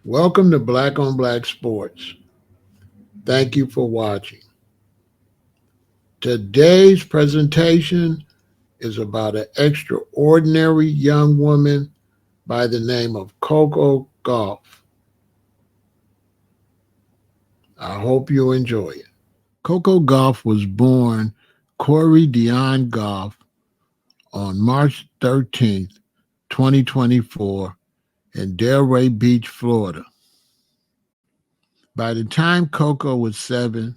Welcome to Black on Black Sports. Thank you for watching. Today's presentation is about an extraordinary young woman by the name of Coco Gauff. I hope you enjoy it. Coco Gauff was born Corey Dion Gauff on March 13th, 2024 in Delray Beach, Florida. By the time Coco was 7,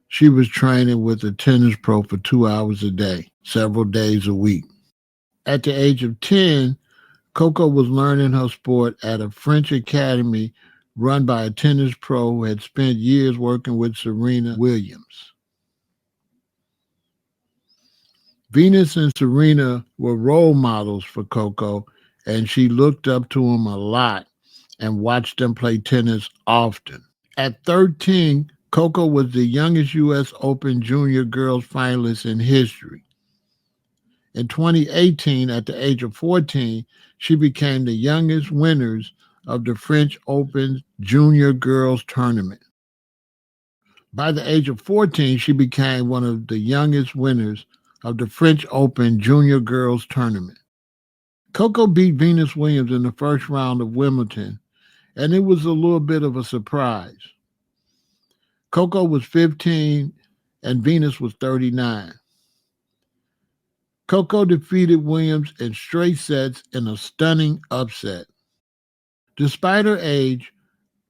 she was training with a tennis pro for 2 hours a day, several days a week. At the age of 10, Coco was learning her sport at a French academy run by a tennis pro who had spent years working with Serena Williams. Venus and Serena were role models for Coco, and she looked up to them a lot and watched them play tennis often. At 13, Coco was the youngest U.S. Open junior girls finalist in history. In 2018, at the age of 14, she became the youngest winners of the French Open Junior Girls Tournament. By the age of 14, she became one of the youngest winners of the French Open Junior Girls Tournament. Coco beat Venus Williams in the first round of Wimbledon, and it was a little bit of a surprise. Coco was 15 and Venus was 39. Coco defeated Williams in straight sets in a stunning upset. Despite her age,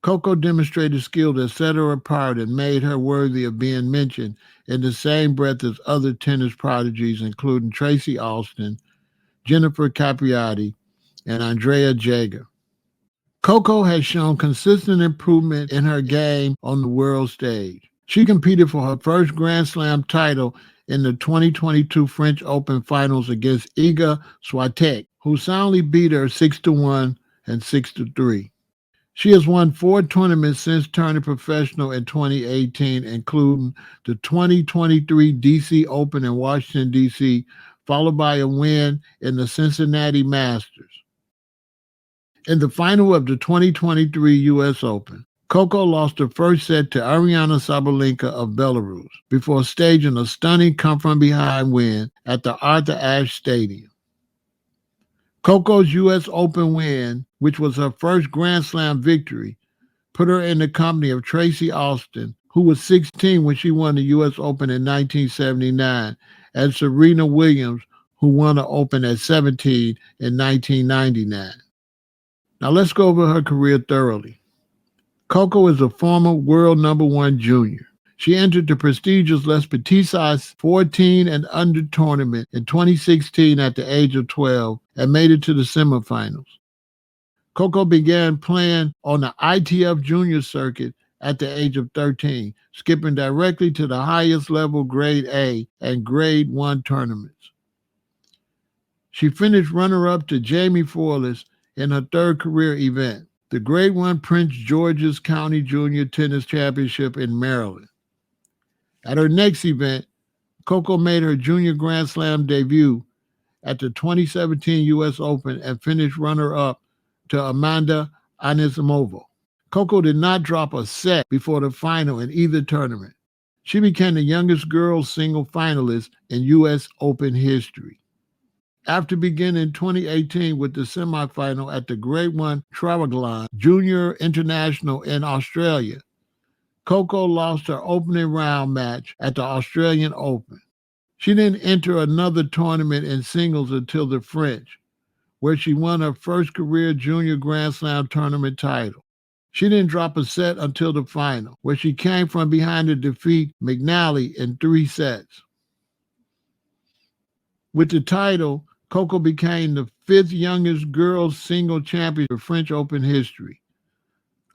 Coco demonstrated skill that set her apart and made her worthy of being mentioned in the same breath as other tennis prodigies, including Tracy Alston, Jennifer Capriati, and Andrea Jaeger. Coco has shown consistent improvement in her game on the world stage. She competed for her first Grand Slam title in the 2022 French Open Finals against Iga Swiatek, who soundly beat her 6-1 and 6-3. She has won 4 tournaments since turning professional in 2018, including the 2023 DC Open in Washington, D.C., followed by a win in the Cincinnati Masters. In the final of the 2023 U.S. Open, Coco lost her first set to Ariana Sabalenka of Belarus before staging a stunning come-from-behind win at the Arthur Ashe Stadium. Coco's U.S. Open win, which was her first Grand Slam victory, put her in the company of Tracy Alston, who was 16 when she won the U.S. Open in 1979, and Serena Williams, who won the Open at 17 in 1999. Now let's go over her career thoroughly. Coco is a former world number 1 junior. She entered the prestigious Les Petits 14 and under tournament in 2016 at the age of 12 and made it to the semifinals. Coco began playing on the ITF junior circuit at the age of 13, skipping directly to the highest level grade A and grade 1 tournaments. She finished runner-up to Jamie Foilis in her third career event, the Grade 1 Prince George's County Junior Tennis Championship in Maryland. At her next event, Coco made her junior Grand Slam debut at the 2017 U.S. Open and finished runner-up to Amanda Anisimova. Coco did not drop a set before the final in either tournament. She became the youngest girls single finalist in U.S. Open history. After beginning in 2018 with the semifinal at the Grade 1 Travaglan Junior International in Australia, Coco lost her opening round match at the Australian Open. She didn't enter another tournament in singles until the French, where she won her first career junior Grand Slam tournament title. She didn't drop a set until the final, where she came from behind to defeat McNally in 3 sets. With the title, Coco became the 5th youngest girls single champion of French Open history.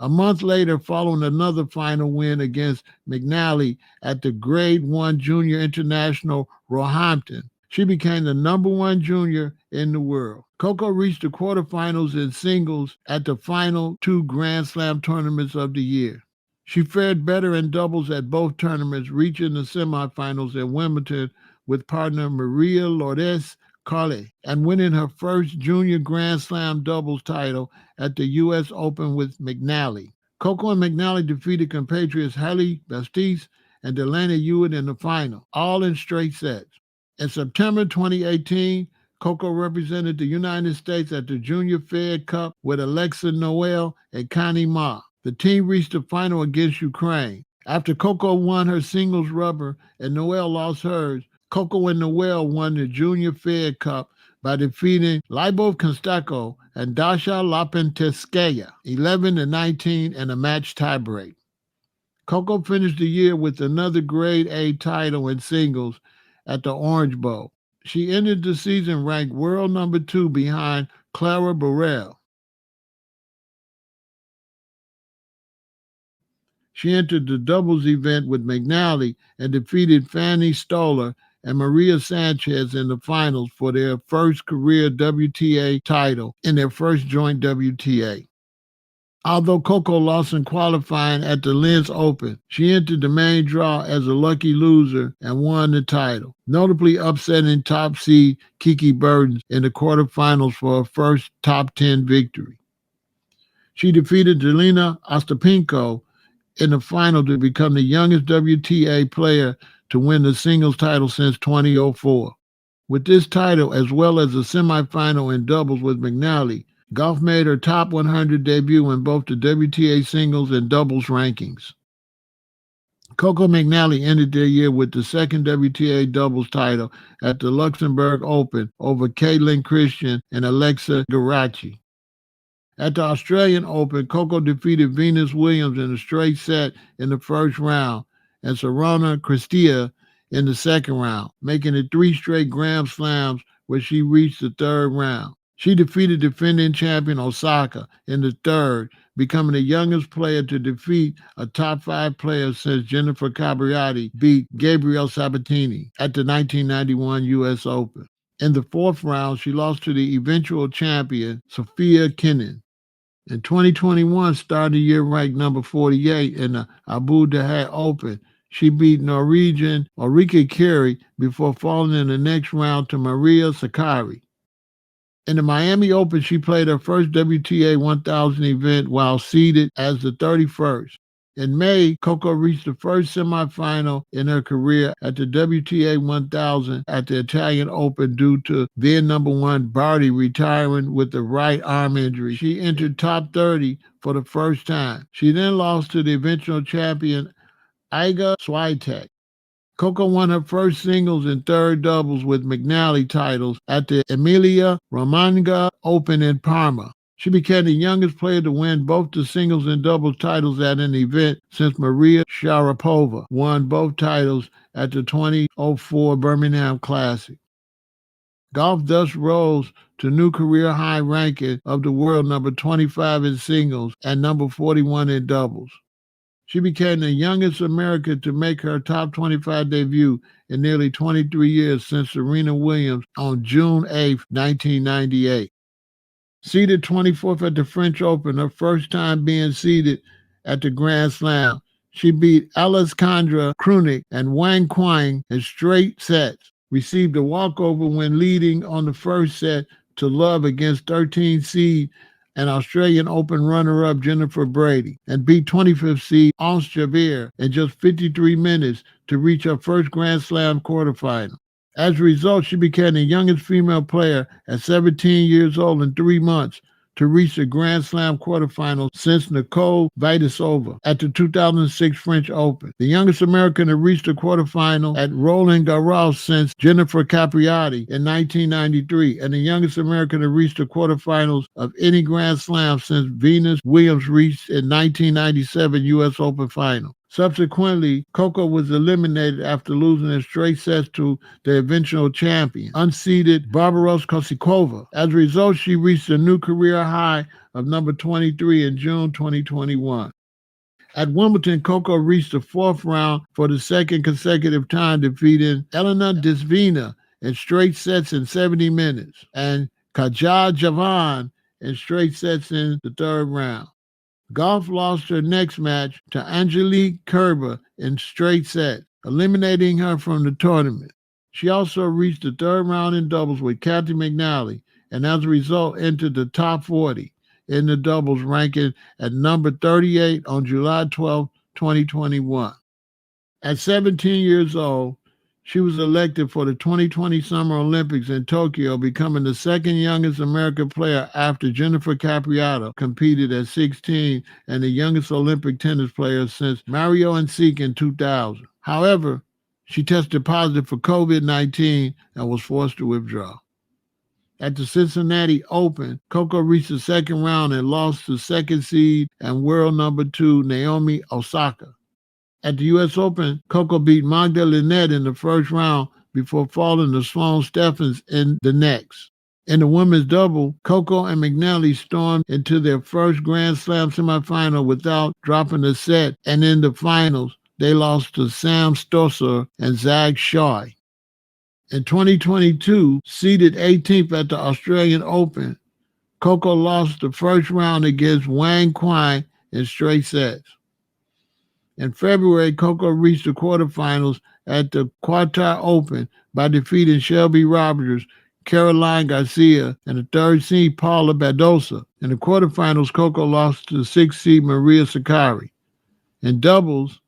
A month later, following another final win against McNally at the Grade 1 Junior International Roehampton, she became the number 1 junior in the world. Coco reached the quarterfinals in singles at the final 2 Grand Slam tournaments of the year. She fared better in doubles at both tournaments, reaching the semifinals at Wimbledon with partner Maria Lourdes Carly and winning her first junior Grand Slam doubles title at the U.S. Open with McNally. Coco and McNally defeated compatriots Hailey Baptiste and Delaney Hewitt in the final, all in straight sets. In September 2018, Coco represented the United States at the Junior Fed Cup with Alexa Noel and Connie Ma. The team reached the final against Ukraine. After Coco won her singles rubber and Noel lost hers, Coco and Noel won the Junior Fed Cup by defeating Lyubov Konstako and Dasha Lopetskaya 11-19 in a match tiebreak. Coco finished the year with another Grade A title in singles at the Orange Bowl. She ended the season ranked world number 2 behind Clara Burrell. She entered the doubles event with McNally and defeated Fanny Stoller and Maria Sanchez in the finals for their first career WTA title in their first joint WTA. Although Coco lost in qualifying at the Linz Open, she entered the main draw as a lucky loser and won the title, notably upsetting top seed Kiki Bertens in the quarterfinals for her first top 10 victory. She defeated Jelena Ostapenko in the final to become the youngest WTA player to win the singles title since 2004. With this title, as well as a semifinal in doubles with McNally, Gauff made her top 100 debut in both the WTA singles and doubles rankings. Coco McNally ended their year with the second WTA doubles title at the Luxembourg Open over Caitlin Christian and Alexa Geraci. At the Australian Open, Coco defeated Venus Williams in a straight set in the first round and Sorana Cristea in the second round, making it 3 straight Grand Slams where she reached the third round. She defeated defending champion Osaka in the third, becoming the youngest player to defeat a top 5 player since Jennifer Capriati beat Gabrielle Sabatini at the 1991 U.S. Open. In the fourth round, she lost to the eventual champion, Sofia Kenin. In 2021, started the year ranked number 48 in the Abu Dhabi Open. She beat Norwegian Ulrike Keri before falling in the next round to Maria Sakkari. In the Miami Open, she played her first WTA 1000 event while seeded as the 31st. In May, Coco reached the first semifinal in her career at the WTA 1000 at the Italian Open due to then number 1 Barty retiring with a right arm injury. She entered top 30 for the first time. She then lost to the eventual champion Iga Swiatek. Coco won her first singles and third doubles with McNally titles at the Emilia Romagna Open in Parma. She became the youngest player to win both the singles and doubles titles at an event since Maria Sharapova won both titles at the 2004 Birmingham Classic. Gauff thus rose to new career high ranking of the world, number 25 in singles and number 41 in doubles. She became the youngest American to make her top 25 debut in nearly 23 years since Serena Williams on June 8, 1998. Seeded 24th at the French Open, her first time being seeded at the Grand Slam, she beat Alexandra Krunic and Wang Quang in straight sets, received a walkover when leading on the first set to love against 13 seed and Australian Open runner-up Jennifer Brady, and beat 25th seed Ons Jabeur in just 53 minutes to reach her first Grand Slam quarterfinal. As a result, she became the youngest female player at 17 years old in 3 months to reach the Grand Slam quarterfinals since Nicole Vidasova at the 2006 French Open. The youngest American to reach the quarterfinal at Roland Garros since Jennifer Capriati in 1993, and the youngest American to reach the quarterfinals of any Grand Slam since Venus Williams reached in 1997 U.S. Open final. Subsequently, Coco was eliminated after losing in straight sets to the eventual champion, unseeded Barbaros Kosikova. As a result, she reached a new career high of number 23 in June 2021. At Wimbledon, Coco reached the fourth round for the second consecutive time, defeating Elena Desvina in straight sets in 70 minutes and Kaja Javan in straight sets in the third round. Gauff lost her next match to Angelique Kerber in straight sets, eliminating her from the tournament. She also reached the third round in doubles with Kathy McNally, and as a result entered the top 40 in the doubles ranking at number 38 on July 12, 2021. At 17 years old, she was elected for the 2020 Summer Olympics in Tokyo, becoming the second youngest American player after Jennifer Capriati competed at 16 and the youngest Olympic tennis player since Mario Andreescu in 2000. However, she tested positive for COVID-19 and was forced to withdraw. At the Cincinnati Open, Coco reached the second round and lost to second seed and world number 2 Naomi Osaka. At the U.S. Open, Coco beat Magda Linette in the first round before falling to Sloane Stephens in the next. In the women's double, Coco and McNally stormed into their first Grand Slam semifinal without dropping a set, and in the finals, they lost to Sam Stosur and Zhang Shuai. In 2022, seeded 18th at the Australian Open, Coco lost the first round against Wang Quai in straight sets. In February, Coco reached the quarterfinals at the Qatar Open by defeating Shelby Rogers, Caroline Garcia, and the third seed Paula Badosa. In the quarterfinals, Coco lost to sixth seed Maria Sakkari. In doubles,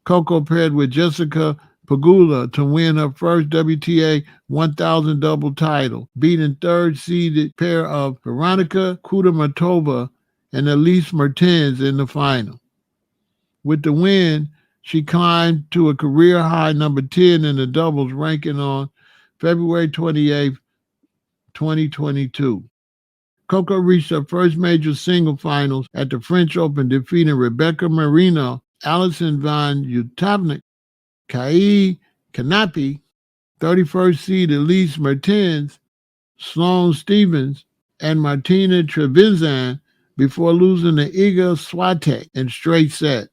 Coco paired with Jessica Pegula to win her first WTA 1000 double title, beating third-seeded pair of Veronika Kudermetova and Elise Mertens in the final. With the win, she climbed to a career-high number 10 in the doubles ranking on February 28, 2022. Coco reached her first major single finals at the French Open, defeating Rebecca Marino, Alison van Utrecht, Kai Kanapi, 31st seed Elise Mertens, Sloane Stephens, and Martina Trevisan before losing to Iga Swiatek in straight set.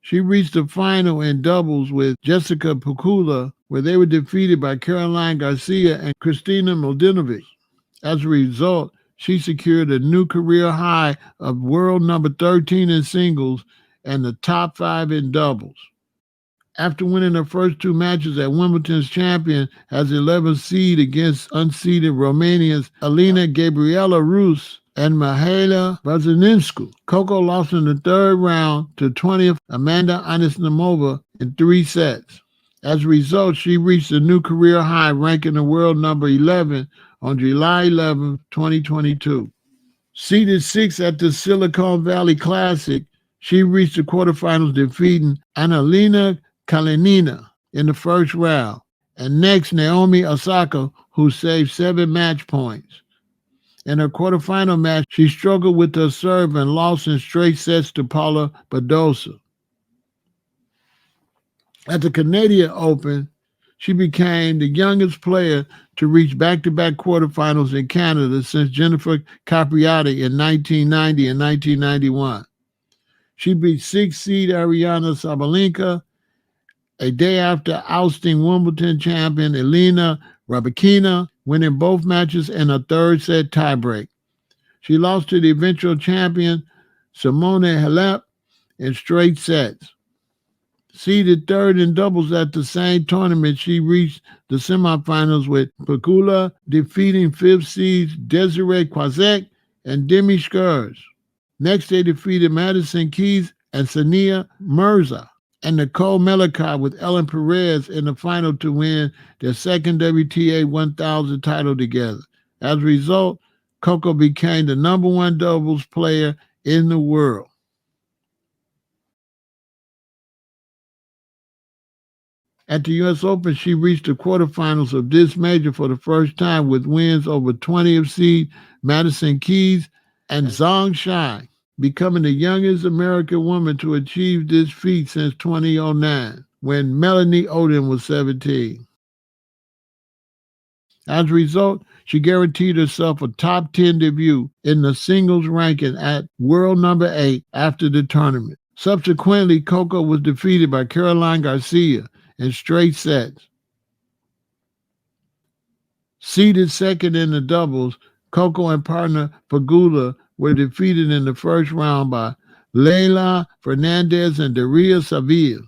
She reached the final in doubles with Jessica Pegula, where they were defeated by Caroline Garcia and Kristina Mladenovic. As a result, she secured a new career high of world number 13 in singles and the top 5 in doubles. After winning her first 2 matches at Wimbledon's champion as 11th seed against unseeded Romania's Elena Gabriela Rus and Mihaela Vasilescu, Coco lost in the third round to 20th Amanda Anisimova in 3 sets. As a result, she reached a new career high, ranking the world number 11 on July 11, 2022. Seeded 6th at the Silicon Valley Classic, she reached the quarterfinals, defeating Annalena Kalinina in the first round, and next Naomi Osaka, who saved 7 match points. In her quarterfinal match, she struggled with her serve and lost in straight sets to Paula Badosa. At the Canadian Open, she became the youngest player to reach back-to-back quarterfinals in Canada since Jennifer Capriati in 1990 and 1991. She beat 6th seed Ariana Sabalenka a day after ousting Wimbledon champion Elena Rybakina, winning both matches in a third set tiebreak. She lost to the eventual champion Simone Halep in straight sets. Seeded third in doubles at the same tournament, she reached the semifinals with Pegula defeating 5th seeds Desiree Kwazek and Demi Skurs. Next, they defeated Madison Keys and Sania Mirza and Nicole Melichar with Ellen Perez in the final to win their second WTA 1000 title together. As a result, Coco became the number 1 doubles player in the world. At the U.S. Open, she reached the quarterfinals of this major for the first time with wins over 20th seed Madison Keys and Zhang Shuai, becoming the youngest American woman to achieve this feat since 2009, when Melanie Oden was 17. As a result, she guaranteed herself a top 10 debut in the singles ranking at world number 8 after the tournament. Subsequently, Coco was defeated by Caroline Garcia in straight sets. Seeded second in the doubles, Coco and partner Pegula were defeated in the first round by Leila Fernandez and Daria Saville.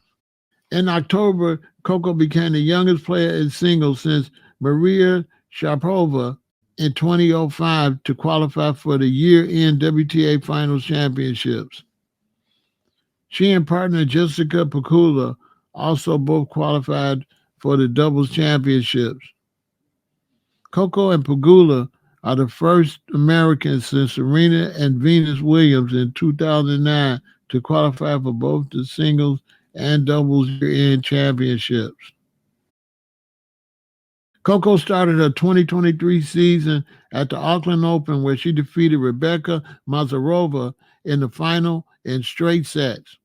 In October, Coco became the youngest player in singles since Maria Sharapova in 2005 to qualify for the year-end WTA Finals Championships. She and partner Jessica Pegula also both qualified for the doubles championships. Coco and Pegula are the first Americans since Serena and Venus Williams in 2009 to qualify for both the singles and doubles year-end championships. Coco started her 2023 season at the Auckland Open, where she defeated Rebecca Mazarova in the final in straight sets.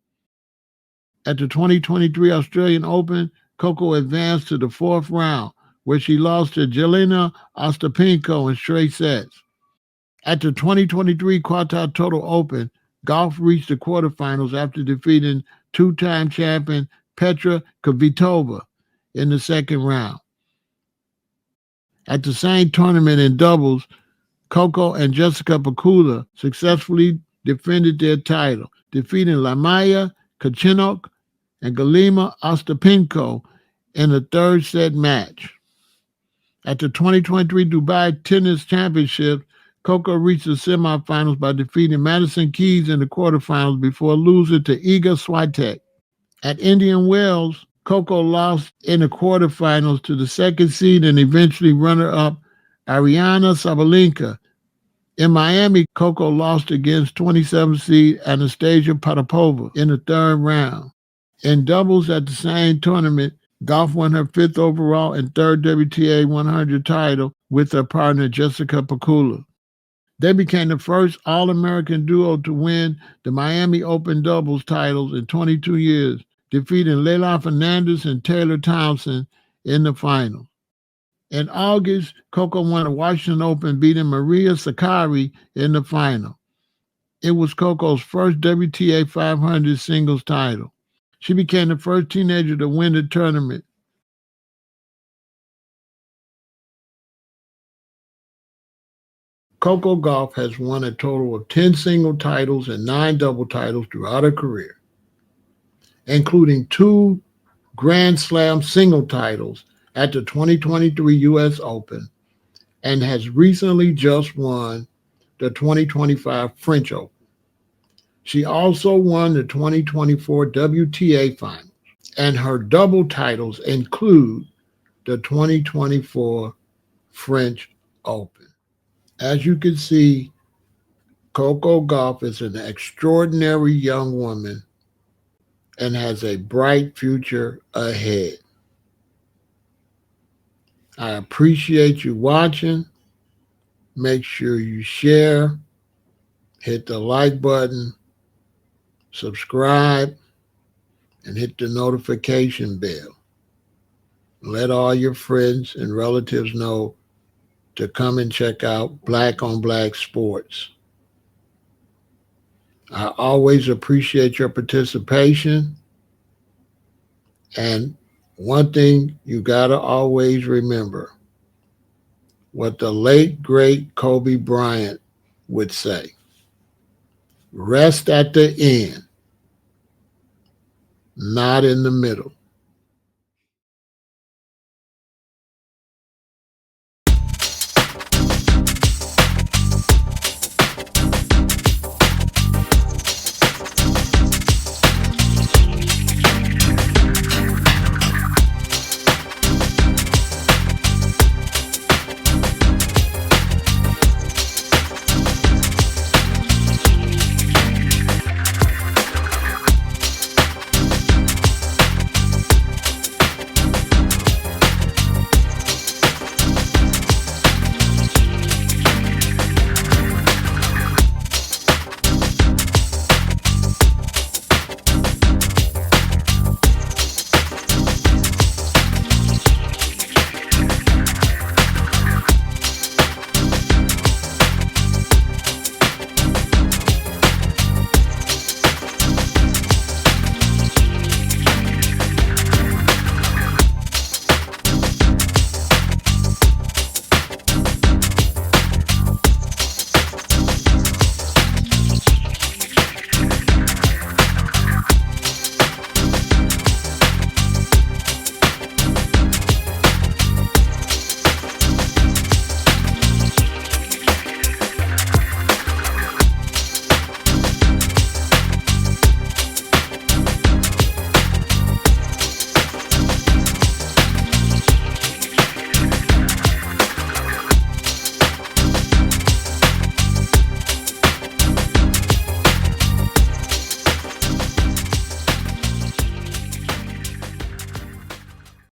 At the 2023 Australian Open, Coco advanced to the fourth round, where she lost to Jelena Ostapenko in straight sets. At the 2023 Quartet Total Open, Gauff reached the quarterfinals after defeating two-time champion Petra Kvitova in the second round. At the same tournament in doubles, Coco and Jessica Pegula successfully defended their title, defeating Lamaya Kachinok and Galima Ostapenko in a third set match. At the 2023 Dubai Tennis Championship, Coco reached the semifinals by defeating Madison Keys in the quarterfinals before losing to Iga Swiatek. At Indian Wells, Coco lost in the quarterfinals to the second seed and eventually runner-up Ariana Sabalenka. In Miami, Coco lost against 27th seed Anastasia Potapova in the third round. In doubles at the same tournament, Gauff won her fifth overall and third WTA 100 title with her partner Jessica Pegula. They became the first All-American duo to win the Miami Open doubles titles in 22 years, defeating Leila Fernandez and Taylor Townsend in the final. In August, Coco won the Washington Open, beating Maria Sakkari in the final. It was Coco's first WTA 500 singles title. She became the first teenager to win the tournament. Coco Gauff has won a total of 10 single titles and 9 double titles throughout her career, including 2 Grand Slam single titles at the 2023 U.S. Open, and has recently just won the 2025 French Open. She also won the 2024 WTA Finals, and her double titles include the 2024 French Open. As you can see, Coco Gauff is an extraordinary young woman and has a bright future ahead. I appreciate you watching. Make sure you share, hit the like button, subscribe, and hit the notification bell. Let all your friends and relatives know to come and check out Black on Black Sports. I always appreciate your participation. And one thing you got to always remember, what the late, great Kobe Bryant would say: rest at the end, not in the middle.